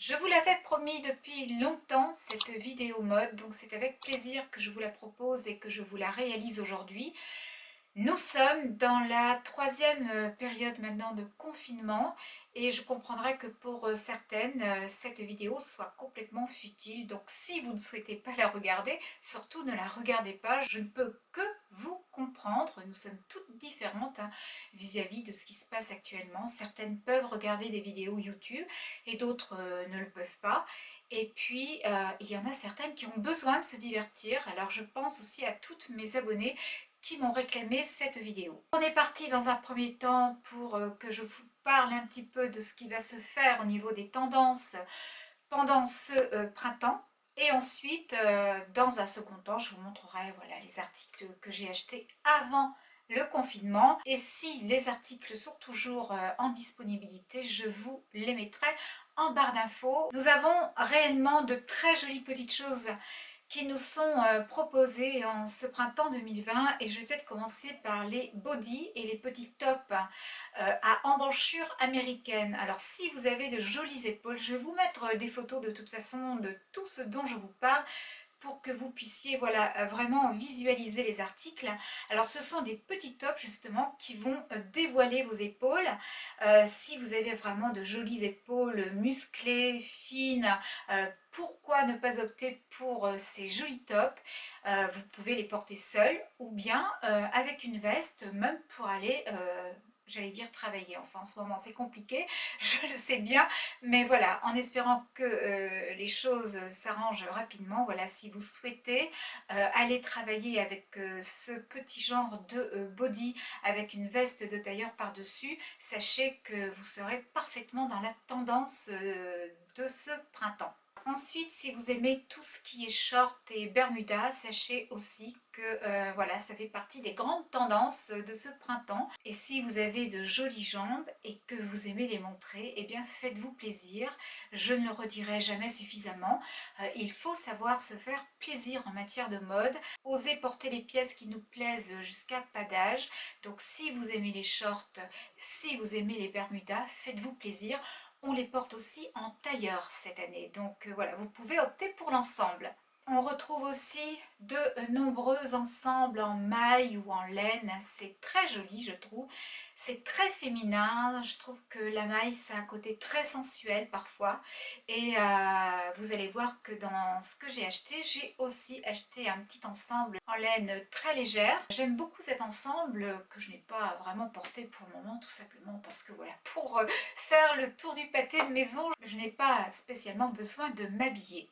Je vous l'avais promis depuis longtemps cette vidéo mode, donc c'est avec plaisir que je vous la propose et que je vous la réalise aujourd'hui. Nous sommes dans la troisième période maintenant de confinement et je comprendrais que pour certaines, cette vidéo soit complètement futile. Donc si vous ne souhaitez pas la regarder, surtout ne la regardez pas. Je ne peux que vous comprendre. Nous sommes toutes différentes vis-à-vis de ce qui se passe actuellement. Certaines peuvent regarder des vidéos YouTube et d'autres ne le peuvent pas. Et puis, il y en a certaines qui ont besoin de se divertir. Alors je pense aussi à toutes mes abonnées qui m'ont réclamé cette vidéo. On est parti dans un premier temps pour que je vous parle un petit peu de ce qui va se faire au niveau des tendances pendant ce printemps. Et ensuite, dans un second temps, je vous montrerai voilà, les articles que j'ai achetés avant le confinement. Et si les articles sont toujours en disponibilité, je vous les mettrai en barre d'infos. Nous avons réellement de très jolies petites choses qui nous sont proposées en ce printemps 2020 et je vais peut-être commencer par les bodys et les petits tops à emmanchure américaine. Alors si vous avez de jolies épaules, je vais vous mettre des photos de toute façon de tout ce dont je vous parle pour que vous puissiez voilà, vraiment visualiser les articles. Alors ce sont des petits tops justement qui vont dévoiler vos épaules. Si vous avez vraiment de jolies épaules musclées, fines, pourquoi ne pas opter pour ces jolis tops? Vous pouvez les porter seuls ou bien avec une veste, même pour aller j'allais dire travailler, enfin en ce moment c'est compliqué, je le sais bien, mais voilà, en espérant que les choses s'arrangent rapidement, voilà, si vous souhaitez aller travailler avec ce petit genre de body, avec une veste de tailleur par-dessus, sachez que vous serez parfaitement dans la tendance de ce printemps. Ensuite, si vous aimez tout ce qui est short et bermuda, sachez aussi que voilà, ça fait partie des grandes tendances de ce printemps. Et si vous avez de jolies jambes et que vous aimez les montrer, eh bien faites-vous plaisir. Je ne le redirai jamais suffisamment. Il faut savoir se faire plaisir en matière de mode, oser porter les pièces qui nous plaisent jusqu'à pas d'âge. Donc si vous aimez les shorts, si vous aimez les bermudas, faites-vous plaisir. On les porte aussi en tailleur cette année, donc voilà, vous pouvez opter pour l'ensemble. On retrouve aussi de nombreux ensembles en maille ou en laine, c'est très joli je trouve, c'est très féminin, je trouve que la maille ça a un côté très sensuel parfois et vous allez voir que dans ce que j'ai aussi acheté un petit ensemble en laine très légère. J'aime beaucoup cet ensemble que je n'ai pas vraiment porté pour le moment tout simplement parce que voilà, pour faire le tour du pâté de maison, je n'ai pas spécialement besoin de m'habiller.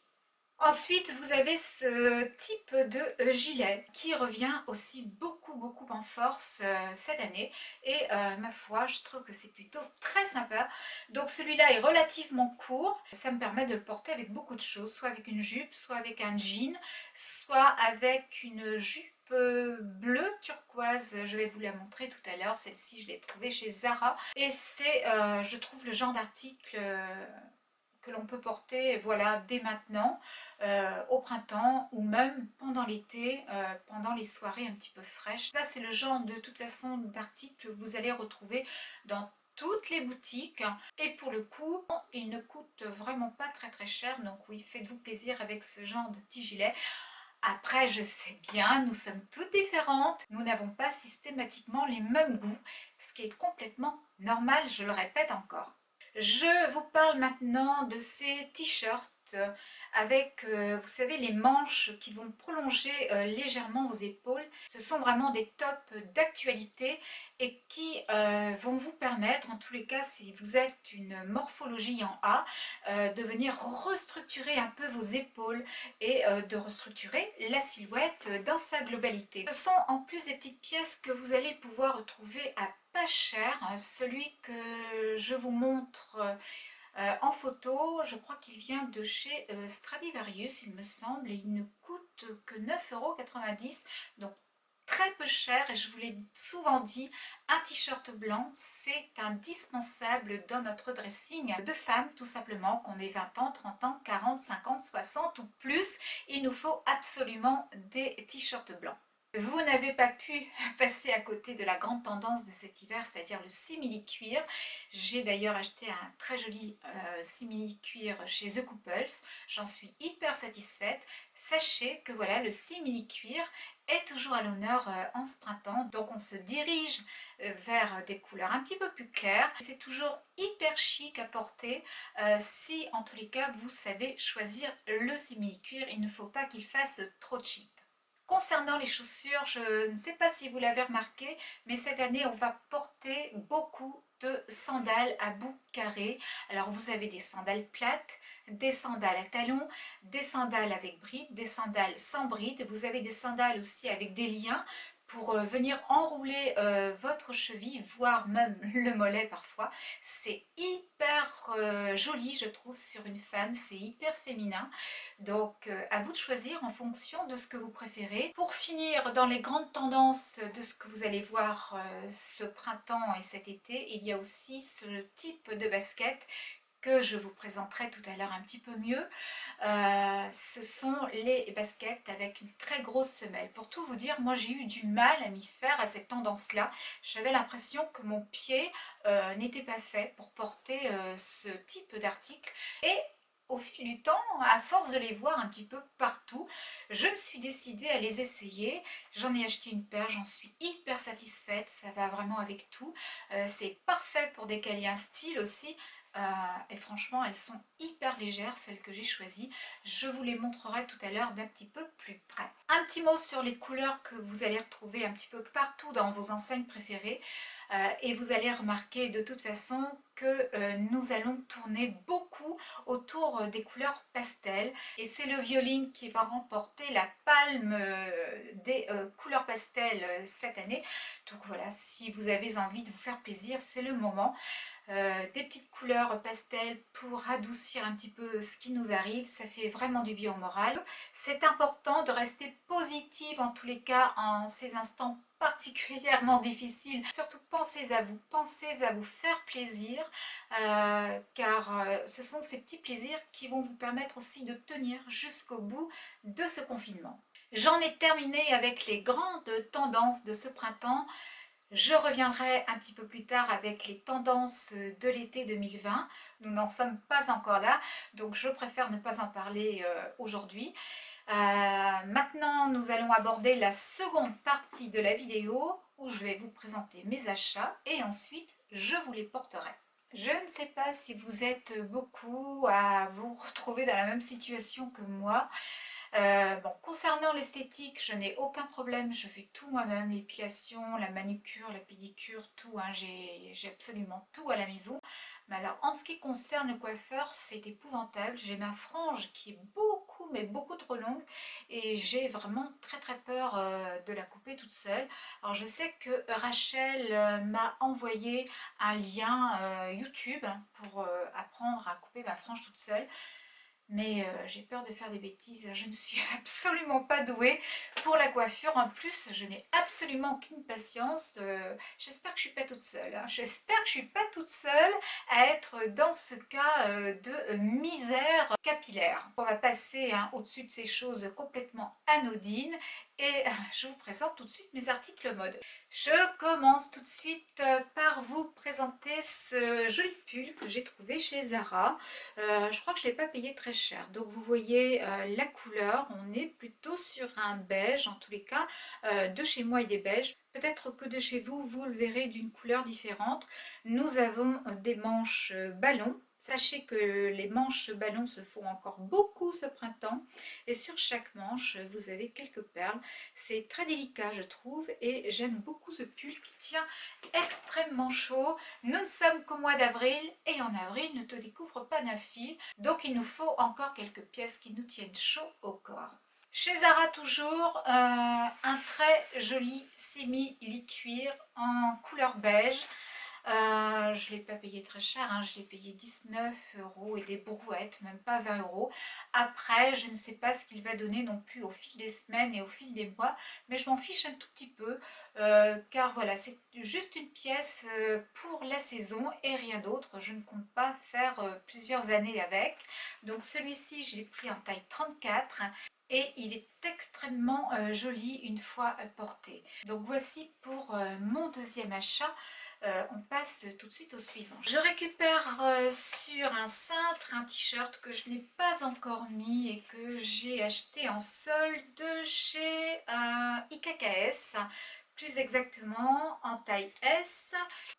Ensuite, vous avez ce type de gilet qui revient aussi beaucoup en force cette année et ma foi, je trouve que c'est plutôt très sympa. Donc celui-là est relativement court, ça me permet de le porter avec beaucoup de choses, soit avec une jupe, soit avec un jean, soit avec une jupe bleue turquoise, je vais vous la montrer tout à l'heure, celle-ci je l'ai trouvée chez Zara et c'est je trouve le genre d'article que l'on peut porter voilà, dès maintenant, au printemps ou même pendant l'été, pendant les soirées un petit peu fraîches. Ça c'est le genre de toute façon d'article que vous allez retrouver dans toutes les boutiques et pour le coup il ne coûte vraiment pas très cher, donc oui, faites-vous plaisir avec ce genre de petit gilet. Après, je sais bien, nous sommes toutes différentes, nous n'avons pas systématiquement les mêmes goûts, ce qui est complètement normal, je le répète encore. Je vous parle maintenant de ces t-shirts avec, vous savez, les manches qui vont prolonger légèrement vos épaules. Ce sont vraiment des tops d'actualité et qui vont vous permettre, en tous les cas, si vous êtes une morphologie en A, de venir restructurer un peu vos épaules et de restructurer la silhouette dans sa globalité. Ce sont en plus des petites pièces que vous allez pouvoir retrouver à pas cher. Celui que je vous montre en photo, je crois qu'il vient de chez Stradivarius, il me semble, et il ne coûte que 9,90 €, donc très peu cher. Et je vous l'ai souvent dit, un t-shirt blanc, c'est indispensable dans notre dressing de femme, tout simplement, qu'on ait 20 ans, 30 ans, 40, 50, 60 ou plus, il nous faut absolument des t-shirts blancs. Vous n'avez pas pu passer à côté de la grande tendance de cet hiver, c'est-à-dire le simili-cuir. J'ai d'ailleurs acheté un très joli simili-cuir chez The Couples. J'en suis hyper satisfaite. Sachez que voilà, le simili-cuir est toujours à l'honneur en ce printemps. Donc on se dirige vers des couleurs un petit peu plus claires. C'est toujours hyper chic à porter si en tous les cas vous savez choisir le simili-cuir. Il ne faut pas qu'il fasse trop cheap. Concernant les chaussures, je ne sais pas si vous l'avez remarqué, mais cette année, on va porter beaucoup de sandales à bout carré. Alors, vous avez des sandales plates, des sandales à talons, des sandales avec brides, des sandales sans brides. Vous avez des sandales aussi avec des liens pour venir enrouler votre cheville, voire même le mollet parfois. C'est hyper joli, je trouve, sur une femme. C'est hyper féminin. Donc, à vous de choisir en fonction de ce que vous préférez. Pour finir, dans les grandes tendances de ce que vous allez voir ce printemps et cet été, il y a aussi ce type de basket que je vous présenterai tout à l'heure un petit peu mieux. Ce sont les baskets avec une très grosse semelle. Pour tout vous dire, moi j'ai eu du mal à m'y faire à cette tendance-là. J'avais l'impression que mon pied n'était pas fait pour porter ce type d'article. Et au fil du temps, à force de les voir un petit peu partout, je me suis décidée à les essayer. J'en ai acheté une paire, j'en suis hyper satisfaite, ça va vraiment avec tout. C'est parfait pour décaler un style aussi. Et franchement, elles sont hyper légères, celles que j'ai choisies. Je vous les montrerai tout à l'heure d'un petit peu plus près. Un petit mot sur les couleurs que vous allez retrouver un petit peu partout dans vos enseignes préférées. Et vous allez remarquer de toute façon que nous allons tourner beaucoup autour des couleurs pastel. Et c'est le Violine qui va remporter la palme des couleurs pastel cette année. Donc voilà, si vous avez envie de vous faire plaisir, c'est le moment. Des petites couleurs pastel pour adoucir un petit peu ce qui nous arrive, ça fait vraiment du bien au moral. C'est important de rester positive en tous les cas en ces instants particulièrement difficiles. Surtout pensez à vous faire plaisir car ce sont ces petits plaisirs qui vont vous permettre aussi de tenir jusqu'au bout de ce confinement. J'en ai terminé avec les grandes tendances de ce printemps. Je reviendrai un petit peu plus tard avec les tendances de l'été 2020. Nous n'en sommes pas encore là, donc je préfère ne pas en parler aujourd'hui. Maintenant, nous allons aborder la seconde partie de la vidéo où je vais vous présenter mes achats et ensuite je vous les porterai. Je ne sais pas si vous êtes beaucoup à vous retrouver dans la même situation que moi. Bon, concernant l'esthétique, je n'ai aucun problème, je fais tout moi-même, l'épilation, la manucure, la pédicure, tout, hein, j'ai absolument tout à la maison. Mais alors, en ce qui concerne le coiffeur, c'est épouvantable. J'ai ma frange qui est beaucoup, mais beaucoup trop longue et j'ai vraiment très très peur de la couper toute seule. Alors, je sais que Rachel m'a envoyé un lien YouTube pour apprendre à couper ma frange toute seule. Mais j'ai peur de faire des bêtises, je ne suis absolument pas douée pour la coiffure. En plus, je n'ai absolument aucune patience. J'espère que je ne suis pas toute seule. Hein. J'espère que je ne suis pas toute seule à être dans ce cas de misère capillaire. On va passer hein, au-dessus de ces choses complètement anodines et je vous présente tout de suite mes articles mode. Je commence tout de suite par vous présenter ce joli pull que j'ai trouvé chez Zara. Je crois que je ne l'ai pas payé très cher. Donc vous voyez la couleur, on est plutôt sur un beige, en tous les cas, de chez moi il est beige. Peut-être que de chez vous, vous le verrez d'une couleur différente. Nous avons des manches ballon. Sachez que les manches ballon se font encore beaucoup ce printemps. Et sur chaque manche, vous avez quelques perles. C'est très délicat, je trouve. Et j'aime beaucoup ce pull qui tient extrêmement chaud. Nous ne sommes qu'au mois d'avril et en avril ne te découvre pas d'un fil, donc il nous faut encore quelques pièces qui nous tiennent chaud au corps. Chez Zara toujours, un très joli simili-cuir en couleur beige. Je ne l'ai pas payé très cher, hein, je l'ai payé 19 € et des brouettes, même pas 20 €. Après, je ne sais pas ce qu'il va donner non plus au fil des semaines et au fil des mois, mais je m'en fiche un tout petit peu, car voilà, c'est juste une pièce pour la saison et rien d'autre. Je ne compte pas faire plusieurs années avec. Donc celui-ci, je l'ai pris en taille 34. et il est extrêmement joli une fois porté. Donc voici pour mon deuxième achat. On passe tout de suite au suivant. Je récupère sur un cintre un t-shirt que je n'ai pas encore mis et que j'ai acheté en solde chez IKKS, plus exactement en taille S,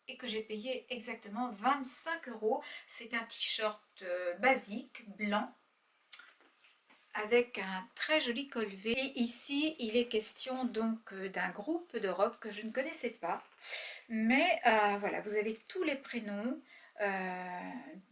et que j'ai payé exactement 25 €. C'est un t-shirt basique, blanc, avec un très joli col V. Et ici, il est question donc d'un groupe de rock que je ne connaissais pas. Mais voilà, vous avez tous les prénoms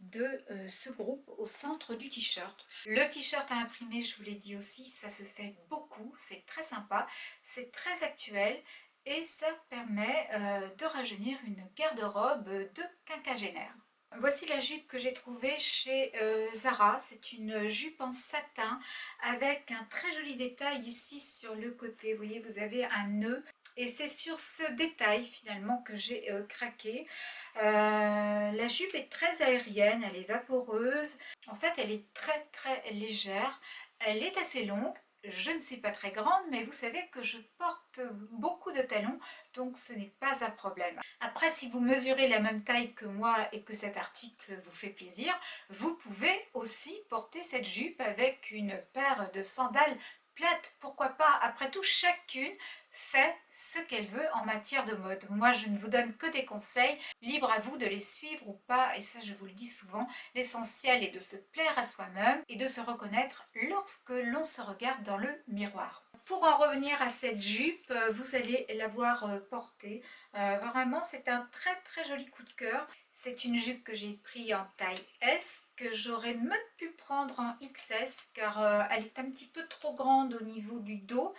de ce groupe au centre du t-shirt. Le t-shirt à imprimer, je vous l'ai dit aussi, ça se fait beaucoup, c'est très sympa, c'est très actuel et ça permet de rajeunir une garde-robe de quinquagénaire. Voici la jupe que j'ai trouvée chez Zara. C'est une jupe en satin avec un très joli détail ici sur le côté. Vous voyez, vous avez un nœud. Et c'est sur ce détail finalement que j'ai craqué. La jupe est très aérienne, elle est vaporeuse. En fait, elle est très très légère. Elle est assez longue. Je ne suis pas très grande, mais vous savez que je porte beaucoup de talons, donc ce n'est pas un problème. Après, si vous mesurez la même taille que moi et que cet article vous fait plaisir, vous pouvez aussi porter cette jupe avec une paire de sandales plates. Pourquoi pas? Après tout, chacune fait ce qu'elle veut en matière de mode. Moi, je ne vous donne que des conseils, libre à vous de les suivre ou pas, et ça je vous le dis souvent, l'essentiel est de se plaire à soi-même et de se reconnaître lorsque l'on se regarde dans le miroir. Pour en revenir à cette jupe, vous allez la voir portée. Vraiment, c'est un très très joli coup de cœur. C'est une jupe que j'ai pris en taille S, que j'aurais même pu prendre en XS, car elle est un petit peu trop grande au niveau du dos.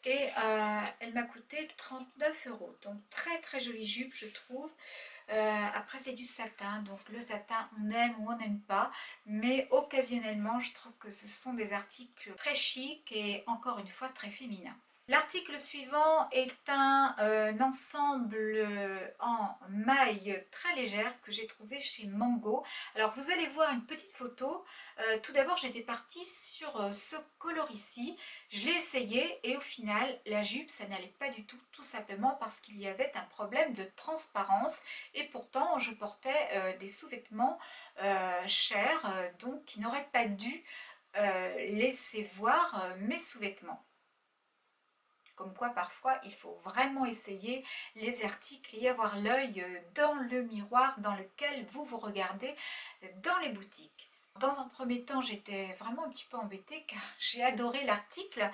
Et elle m'a coûté 39 €. Donc très très jolie jupe, je trouve. Après c'est du satin, donc le satin on aime ou on n'aime pas, mais occasionnellement je trouve que ce sont des articles très chics et encore une fois très féminins. L'article suivant est un ensemble en maille très légère que j'ai trouvé chez Mango. Alors vous allez voir une petite photo. Tout d'abord j'étais partie sur ce coloris ici. Je l'ai essayé et au final la jupe ça n'allait pas du tout simplement parce qu'il y avait un problème de transparence et pourtant je portais des sous-vêtements chers donc qui n'auraient pas dû laisser voir mes sous-vêtements. Comme quoi parfois il faut vraiment essayer les articles et avoir l'œil dans le miroir dans lequel vous vous regardez dans les boutiques. Dans un premier temps j'étais vraiment un petit peu embêtée car j'ai adoré l'article,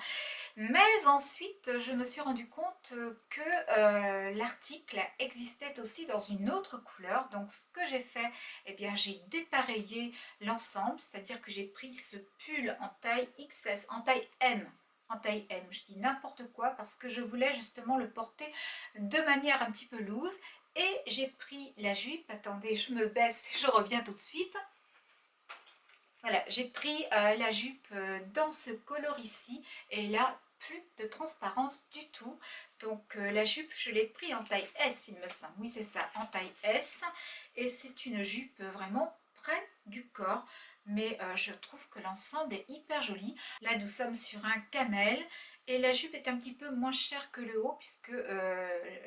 mais ensuite je me suis rendu compte que l'article existait aussi dans une autre couleur. Donc ce que j'ai fait, eh bien j'ai dépareillé l'ensemble, c'est-à-dire que j'ai pris ce pull en taille XS, en taille M. En taille M, je dis n'importe quoi parce que je voulais justement le porter de manière un petit peu loose. Et j'ai pris la jupe, attendez je me baisse, je reviens tout de suite. Voilà, j'ai pris la jupe dans ce coloris ici et là, plus de transparence du tout. Donc la jupe, je l'ai pris en taille S, il me semble. Oui, c'est ça, en taille S. Et c'est une jupe vraiment près du corps. Mais je trouve que l'ensemble est hyper joli. Là, nous sommes sur un camel. Et la jupe est un petit peu moins chère que le haut puisque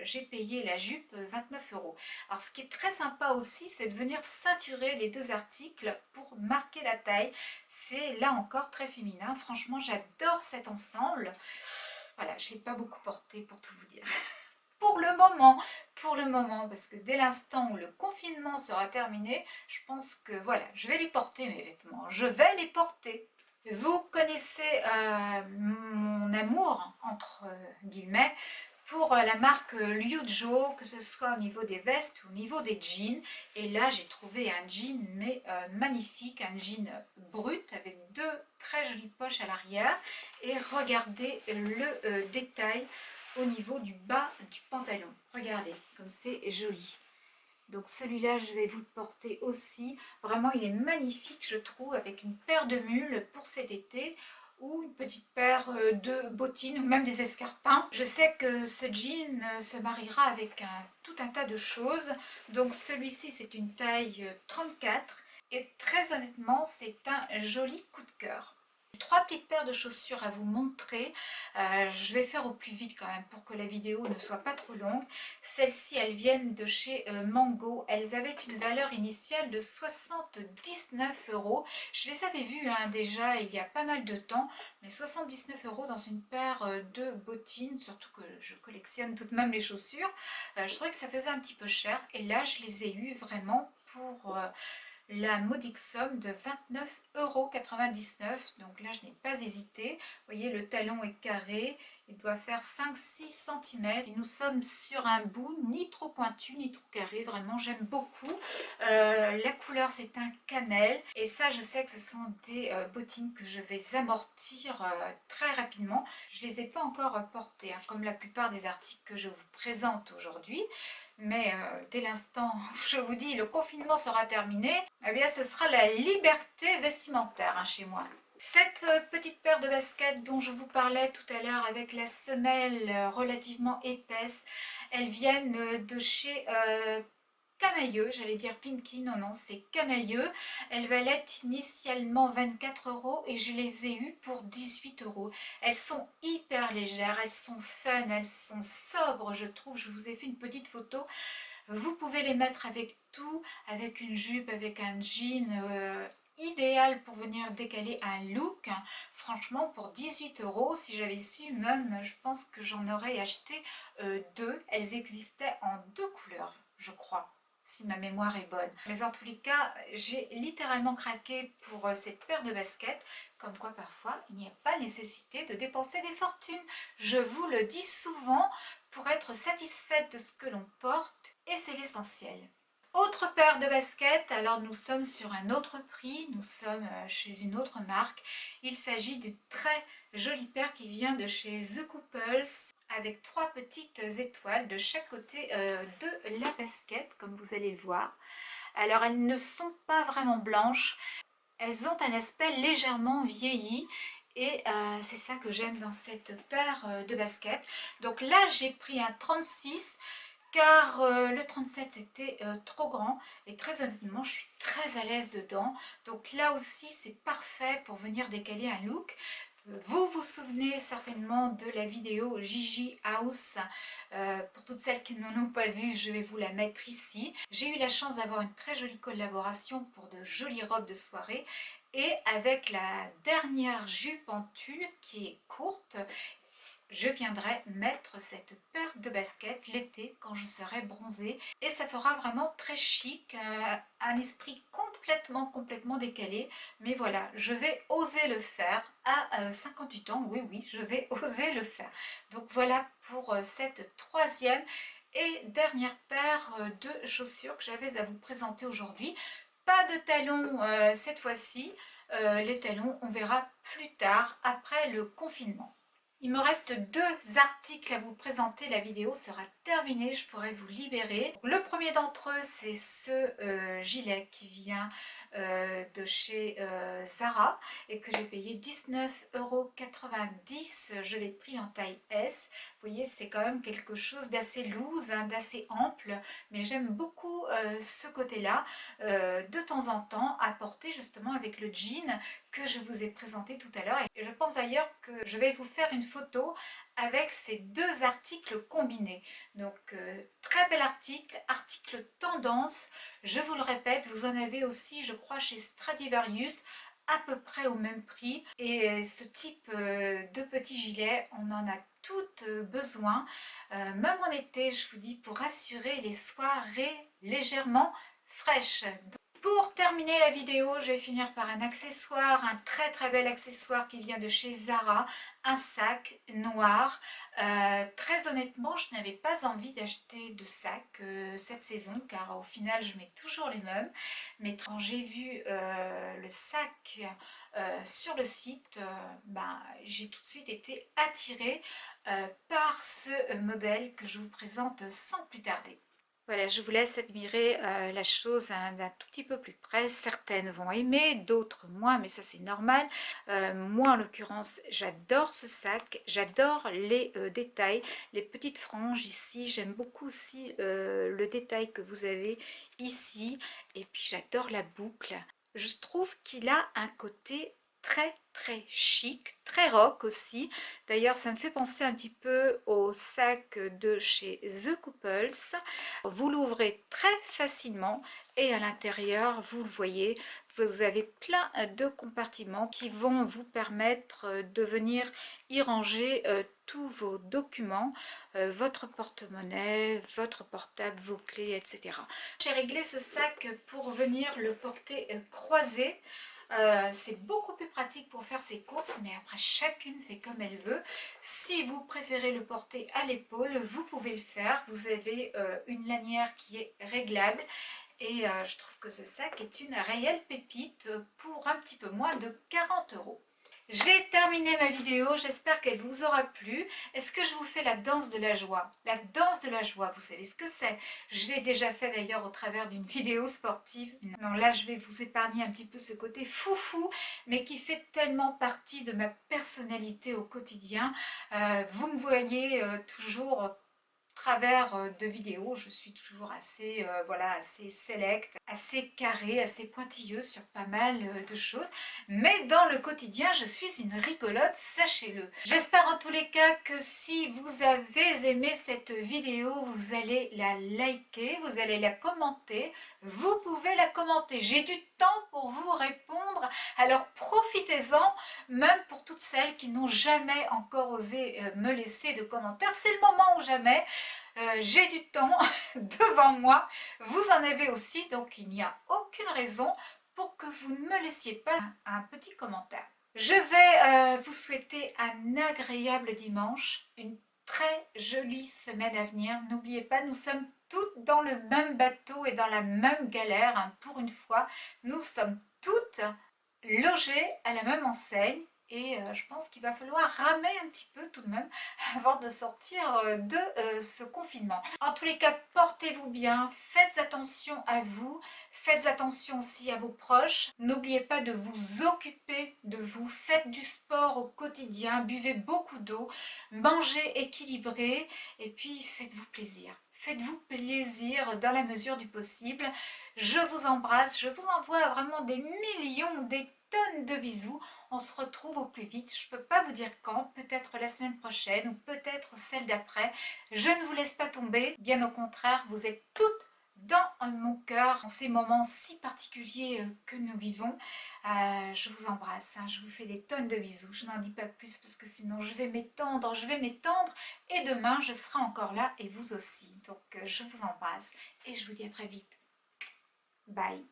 j'ai payé la jupe 29 €. Alors ce qui est très sympa aussi, c'est de venir ceinturer les deux articles pour marquer la taille. C'est là encore très féminin. Franchement, j'adore cet ensemble. Voilà, je ne l'ai pas beaucoup porté pour tout vous dire. Pour le moment, parce que dès l'instant où le confinement sera terminé, je pense que voilà, je vais les porter mes vêtements. Je vais les porter. Vous connaissez mon amour, entre guillemets, pour la marque Liujo, que ce soit au niveau des vestes ou au niveau des jeans. Et là, j'ai trouvé un jean mais magnifique, un jean brut avec deux très jolies poches à l'arrière. Et regardez le détail au niveau du bas du pantalon. Regardez, comme c'est joli. Donc celui-là, je vais vous le porter aussi. Vraiment, il est magnifique, je trouve, avec une paire de mules pour cet été ou une petite paire de bottines ou même des escarpins. Je sais que ce jean se mariera avec tout un tas de choses. Donc celui-ci, c'est une taille 34 et très honnêtement, c'est un joli coup de cœur. Trois petites paires de chaussures à vous montrer. Je vais faire au plus vite quand même pour que la vidéo ne soit pas trop longue. Celles-ci, elles viennent de chez Mango. Elles avaient une valeur initiale de 79 euros. Je les avais vues déjà il y a pas mal de temps, mais 79 euros dans une paire de bottines, surtout que je collectionne tout de même les chaussures. Je trouvais que ça faisait un petit peu cher et là je les ai eues vraiment pour la modique somme de 29,99 €. Donc là, je n'ai pas hésité. Vous voyez, le talon est carré. Il doit faire 5-6 cm. Et nous sommes sur un bout ni trop pointu ni trop carré. Vraiment, j'aime beaucoup. La couleur, c'est un camel. Et ça, je sais que ce sont des bottines que je vais amortir très rapidement. Je ne les ai pas encore portées, hein, comme la plupart des articles que je vous présente aujourd'hui. Mais dès l'instant où je vous dis le confinement sera terminé, eh bien ce sera la liberté vestimentaire chez moi. Cette petite paire de baskets dont je vous parlais tout à l'heure avec la semelle relativement épaisse, elles viennent de chez Camailleux, j'allais dire Pimki, non, c'est Camailleux. Elles valaient initialement 24 € et je les ai eues pour 18 €. Elles sont hyper légères, elles sont fun, elles sont sobres, je trouve. Je vous ai fait une petite photo. Vous pouvez les mettre avec tout, avec une jupe, avec un jean, idéal pour venir décaler un look. Franchement, pour 18 €, si j'avais su, même, je pense que j'en aurais acheté deux. Elles existaient en deux couleurs, je crois, si ma mémoire est bonne. Mais en tous les cas, j'ai littéralement craqué pour cette paire de baskets, comme quoi parfois il n'y a pas nécessité de dépenser des fortunes. Je vous le dis souvent, pour être satisfaite de ce que l'on porte, et c'est l'essentiel. Autre paire de baskets, alors nous sommes sur un autre prix, nous sommes chez une autre marque. Il s'agit d'une très jolie paire qui vient de chez The Couples, avec trois petites étoiles de chaque côté de la basket, comme vous allez le voir. Alors elles ne sont pas vraiment blanches, elles ont un aspect légèrement vieilli. Et c'est ça que j'aime dans cette paire de baskets. Donc là, j'ai pris un 36 car le 37 c'était trop grand. Et très honnêtement, je suis très à l'aise dedans. Donc là aussi, c'est parfait pour venir décaler un look. Vous vous souvenez certainement de la vidéo Gigi House. Pour toutes celles qui ne l'ont pas vue, je vais vous la mettre ici. J'ai eu la chance d'avoir une très jolie collaboration pour de jolies robes de soirée. Et avec la dernière jupe en tulle qui est courte, je viendrai mettre cette paire de baskets l'été quand je serai bronzée. Et ça fera vraiment très chic, un esprit complètement décalé. Mais voilà, je vais oser le faire à 58 ans. Oui, oui, je vais oser le faire. Donc voilà pour cette troisième et dernière paire de chaussures que j'avais à vous présenter aujourd'hui. Pas de talons cette fois-ci. Les talons, on verra plus tard, après le confinement. Il me reste deux articles à vous présenter, la vidéo sera terminée, je pourrai vous libérer. Le premier d'entre eux, c'est ce gilet qui vient de chez Zara et que j'ai payé 19,90 €. Je l'ai pris en taille S. Vous voyez, c'est quand même quelque chose d'assez loose, d'assez ample, mais j'aime beaucoup ce côté-là, de temps en temps, à porter justement avec le jean que je vous ai présenté tout à l'heure. Et je pense d'ailleurs que je vais vous faire une photo avec ces deux articles combinés. Donc très bel article, article tendance. Je vous le répète, vous en avez aussi je crois chez Stradivarius à peu près au même prix. Et ce type de petit gilet, on en a toutes besoin. Même en été, je vous dis, pour assurer les soirées légèrement fraîches. Pour terminer la vidéo, je vais finir par un accessoire, un très bel accessoire qui vient de chez Zara, un sac noir. Très honnêtement, je n'avais pas envie d'acheter de sac cette saison car au final je mets toujours les mêmes. Mais quand j'ai vu le sac sur le site, j'ai tout de suite été attirée par ce modèle que je vous présente sans plus tarder. Voilà, je vous laisse admirer la chose d'un tout petit peu plus près. Certaines vont aimer, d'autres moins, mais ça c'est normal. Moi en l'occurrence, j'adore ce sac, j'adore les détails, les petites franges ici. J'aime beaucoup aussi le détail que vous avez ici. Et puis j'adore la boucle. Je trouve qu'il a un côté très chic, très rock aussi. D'ailleurs, ça me fait penser un petit peu au sac de chez The Couples. Vous l'ouvrez très facilement et à l'intérieur, vous le voyez, vous avez plein de compartiments qui vont vous permettre de venir y ranger tous vos documents, votre porte-monnaie, votre portable, vos clés, etc. J'ai réglé ce sac pour venir le porter croisé. C'est beaucoup plus pratique pour faire ses courses, mais après chacune fait comme elle veut. Si vous préférez le porter à l'épaule, vous pouvez le faire. Vous avez une lanière qui est réglable et je trouve que ce sac est une réelle pépite pour un petit peu moins de 40 €. J'ai terminé ma vidéo, j'espère qu'elle vous aura plu. Est-ce que je vous fais la danse de la joie? La danse de la joie, vous savez ce que c'est? Je l'ai déjà fait d'ailleurs au travers d'une vidéo sportive. Non, là je vais vous épargner un petit peu ce côté foufou, mais qui fait tellement partie de ma personnalité au quotidien. Vous me voyez toujours travers de vidéos, je suis toujours assez, voilà, assez select, assez carré, assez pointilleuse sur pas mal de choses. Mais dans le quotidien, je suis une rigolote, sachez-le. J'espère en tous les cas que si vous avez aimé cette vidéo, vous allez la liker, vous allez la commenter. Vous pouvez la commenter. J'ai du temps pour vous répondre, alors profitez-en, même pour toutes celles qui n'ont jamais encore osé me laisser de commentaires. C'est le moment ou jamais. J'ai du temps devant moi, vous en avez aussi, donc il n'y a aucune raison pour que vous ne me laissiez pas un petit commentaire. Je vais vous souhaiter un agréable dimanche, une très jolie semaine à venir. N'oubliez pas, nous sommes toutes dans le même bateau et dans la même galère, hein. Pour une fois, nous sommes toutes logées à la même enseigne. Et je pense qu'il va falloir ramer un petit peu tout de même avant de sortir de ce confinement. En tous les cas, portez-vous bien, faites attention à vous, faites attention aussi à vos proches. N'oubliez pas de vous occuper de vous, faites du sport au quotidien, buvez beaucoup d'eau, mangez équilibré et puis faites-vous plaisir. Faites-vous plaisir dans la mesure du possible. Je vous embrasse, je vous envoie vraiment des millions, des tonnes de bisous. On se retrouve au plus vite. Je ne peux pas vous dire quand, peut-être la semaine prochaine ou peut-être celle d'après. Je ne vous laisse pas tomber. Bien au contraire, vous êtes toutes dans mon cœur en ces moments si particuliers que nous vivons. Je vous embrasse, hein, je vous fais des tonnes de bisous. Je n'en dis pas plus parce que sinon je vais m'étendre, et demain je serai encore là et vous aussi. Donc je vous embrasse et je vous dis à très vite. Bye.